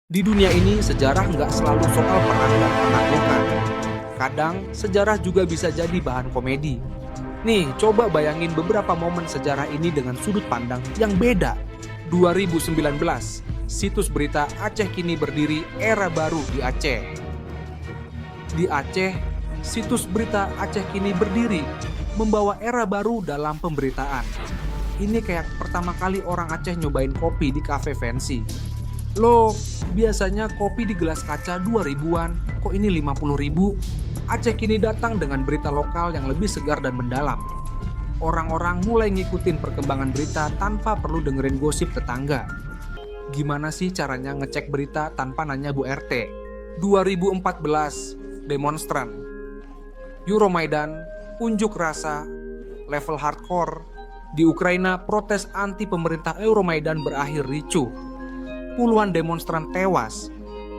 Di dunia ini, sejarah nggak selalu soal perang dan penaklukan. Kadang, sejarah juga bisa jadi bahan komedi. Nih, coba bayangin beberapa momen sejarah ini dengan sudut pandang yang beda. 2019, situs berita Aceh kini berdiri, era baru di Aceh. Di Aceh, situs berita Aceh kini berdiri, membawa era baru dalam pemberitaan. Ini kayak pertama kali orang Aceh nyobain kopi di kafe fancy. Loh, biasanya kopi di gelas kaca 2000-an, kok ini 50.000? Aceh kini datang dengan berita lokal yang lebih segar dan mendalam. Orang-orang mulai ngikutin perkembangan berita tanpa perlu dengerin gosip tetangga. Gimana sih caranya ngecek berita tanpa nanya Bu RT? 2014, demonstran. Euromaidan, unjuk rasa, level hardcore. Di Ukraina, protes anti pemerintah Euromaidan berakhir ricuh. Puluhan demonstran tewas.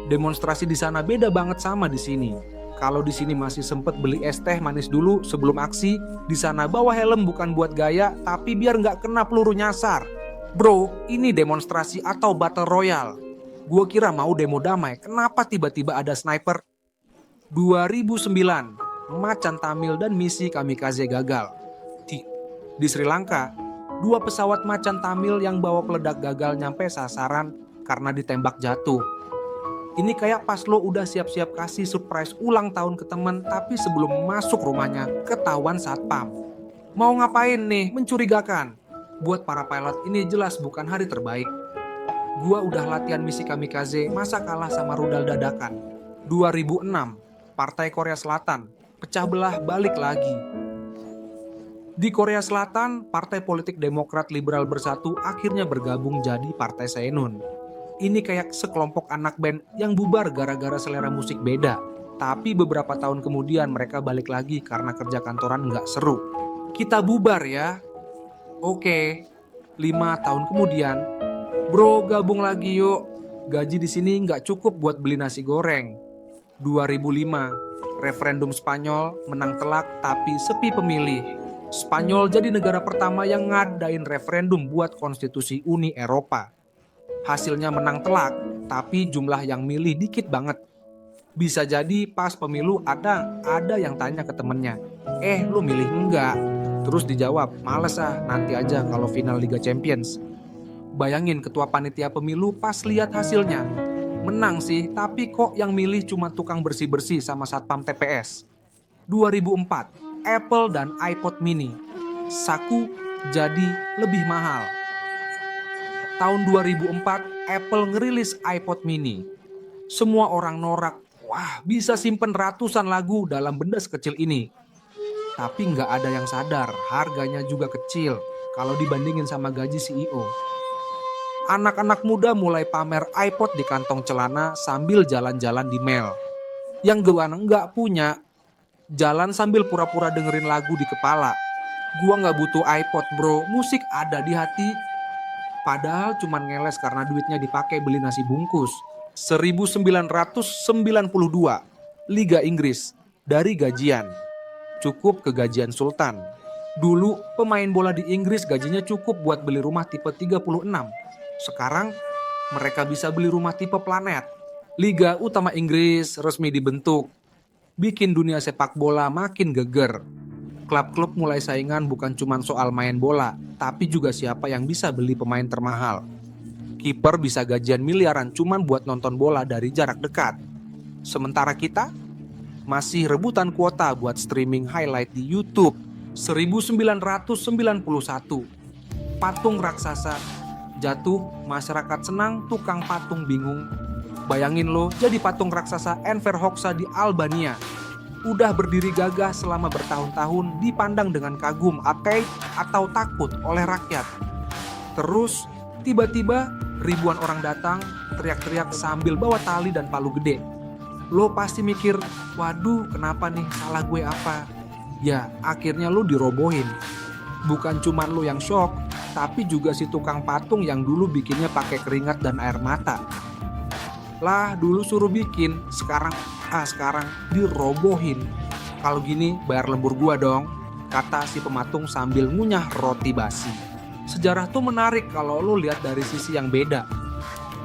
Demonstrasi di sana beda banget sama di sini. Kalau di sini masih sempet beli es teh manis dulu sebelum aksi, di sana bawa helm bukan buat gaya, tapi biar nggak kena peluru nyasar. Bro, ini demonstrasi atau battle royale? Gua kira mau demo damai, kenapa tiba-tiba ada sniper? 2009, Macan Tamil dan misi kamikaze gagal. Di Sri Lanka, dua pesawat Macan Tamil yang bawa peledak gagal nyampe sasaran karena ditembak jatuh. Ini kayak pas lo udah siap-siap kasih surprise ulang tahun ke temen, tapi sebelum masuk rumahnya ketahuan satpam. Mau ngapain nih? Mencurigakan. Buat para pilot ini jelas bukan hari terbaik. Gua udah latihan misi kamikaze, masa kalah sama rudal dadakan. 2006, Partai Korea Selatan pecah belah balik lagi. Di Korea Selatan, Partai Politik Demokrat Liberal Bersatu akhirnya bergabung jadi Partai Saenun. Ini kayak sekelompok anak band yang bubar gara-gara selera musik beda. Tapi beberapa tahun kemudian mereka balik lagi karena kerja kantoran nggak seru. Kita bubar ya. Oke, 5 tahun kemudian, bro gabung lagi yuk. Gaji di sini nggak cukup buat beli nasi goreng. 2005, referendum Spanyol menang telak tapi sepi pemilih. Spanyol jadi negara pertama yang ngadain referendum buat konstitusi Uni Eropa. Hasilnya menang telak, tapi jumlah yang milih dikit banget. Bisa jadi pas pemilu ada yang tanya ke temennya, lu milih enggak? Terus dijawab, males nanti aja kalau final Liga Champions. Bayangin ketua panitia pemilu pas lihat hasilnya. Menang sih, tapi kok yang milih cuma tukang bersih-bersih sama satpam TPS. 2004, Apple dan iPod mini. Saku jadi lebih mahal. Tahun 2004, Apple ngerilis iPod mini. Semua orang norak, wah bisa simpen ratusan lagu dalam benda sekecil ini. Tapi nggak ada yang sadar, harganya juga kecil kalau dibandingin sama gaji CEO. Anak-anak muda mulai pamer iPod di kantong celana sambil jalan-jalan di mall. Yang gue nggak punya, jalan sambil pura-pura dengerin lagu di kepala. Gua nggak butuh iPod bro, musik ada di hati. Padahal cuman ngeles karena duitnya dipakai beli nasi bungkus. 1992, Liga Inggris, dari gajian. Cukup ke gajian Sultan. Dulu pemain bola di Inggris gajinya cukup buat beli rumah tipe 36. Sekarang mereka bisa beli rumah tipe planet. Liga Utama Inggris resmi dibentuk. Bikin dunia sepak bola makin geger. Klub-klub mulai saingan bukan cuma soal main bola, tapi juga siapa yang bisa beli pemain termahal. Kiper bisa gajian miliaran cuman buat nonton bola dari jarak dekat. Sementara kita masih rebutan kuota buat streaming highlight di YouTube. 1991, patung raksasa jatuh, masyarakat senang, tukang patung bingung. Bayangin lo jadi patung raksasa Enver Hoxha di Albania. Udah berdiri gagah selama bertahun-tahun, dipandang dengan kagum, apaid atau takut oleh rakyat. Terus tiba-tiba ribuan orang datang, teriak-teriak sambil bawa tali dan palu gede. Lo pasti mikir, waduh kenapa nih, salah gue apa? Ya akhirnya lo dirobohin. Bukan cuma lo yang shock, tapi juga si tukang patung yang dulu bikinnya pakai keringat dan air mata. Lah dulu suruh bikin, sekarang dirobohin. Kalau gini bayar lembur gua dong, kata si pematung sambil ngunyah roti basi. Sejarah tuh menarik kalau lo lihat dari sisi yang beda.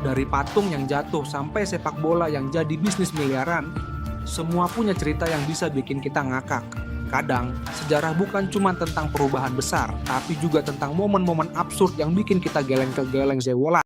Dari patung yang jatuh sampai sepak bola yang jadi bisnis miliaran, semua punya cerita yang bisa bikin kita ngakak. Kadang, sejarah bukan cuma tentang perubahan besar, tapi juga tentang momen-momen absurd yang bikin kita geleng ke geleng zewola.